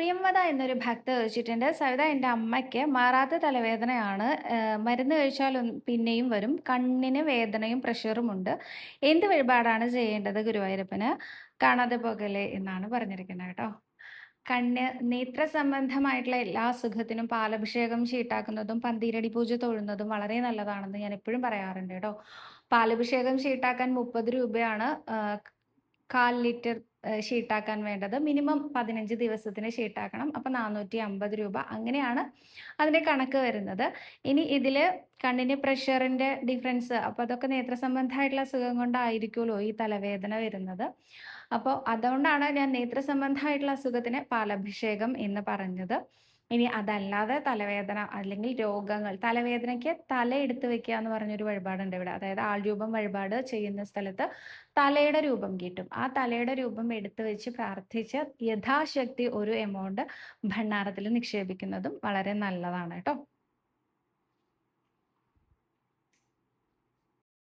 പ്രിയംവദ എന്നൊരു ഭക്ത ചോദിച്ചിട്ടുണ്ട്, സവിത എൻ്റെ അമ്മയ്ക്ക് മാറാത്ത തലവേദനയാണ്. മരുന്ന് കഴിച്ചാൽ പിന്നെയും വരും. കണ്ണിന് വേദനയും പ്രഷറുമുണ്ട്. എന്ത് വഴിപാടാണ് ചെയ്യേണ്ടത് ഗുരുവായൂരപ്പന്? കാണാതെ പോകലേ എന്നാണ് പറഞ്ഞിരിക്കുന്നത് കേട്ടോ. കണ്ണ് നേത്ര സംബന്ധമായിട്ടുള്ള എല്ലാ അസുഖത്തിനും പാലഭിഷേകം ചീട്ടാക്കുന്നതും പന്തീരടി പൂജ തൊഴുന്നതും വളരെ നല്ലതാണെന്ന് ഞാൻ എപ്പോഴും പറയാറുണ്ട് കേട്ടോ. പാലഭിഷേകം ചീട്ടാക്കാൻ 30 രൂപയാണ്. 1/4 ലിറ്റർ ഷീട്ടാക്കാൻ വേണ്ടത്. മിനിമം 15 ദിവസത്തിന് ഷീട്ടാക്കണം. അപ്പം 450 രൂപ. അങ്ങനെയാണ് അതിൻ്റെ കണക്ക് വരുന്നത്. ഇനി ഇതിൽ കണ്ണിന് പ്രഷറിൻ്റെ ഡിഫറൻസ്, അപ്പോൾ അതൊക്കെ നേത്ര സംബന്ധമായിട്ടുള്ള അസുഖം കൊണ്ടായിരിക്കുമല്ലോ ഈ തലവേദന വരുന്നത്. അപ്പോൾ അതുകൊണ്ടാണ് ഞാൻ നേത്ര സംബന്ധമായിട്ടുള്ള അസുഖത്തിന് പാലഭിഷേകം എന്ന് പറഞ്ഞത്. ഇനി അതല്ലാതെ തലവേദന അല്ലെങ്കിൽ രോഗങ്ങൾ, തലവേദനയ്ക്ക് തല എടുത്ത് വെക്കുക എന്ന് പറഞ്ഞൊരു വഴിപാടുണ്ട് ഇവിടെ. അതായത് ആൾരൂപം വഴിപാട് ചെയ്യുന്ന സ്ഥലത്ത് തലയുടെ രൂപം കിട്ടും. ആ തലയുടെ രൂപം എടുത്ത് വെച്ച് പ്രാർത്ഥിച്ച് യഥാശക്തി ഒരു എമൗണ്ട് ഭണ്ഡാരത്തിൽ നിക്ഷേപിക്കുന്നതും വളരെ നല്ലതാണ് കേട്ടോ.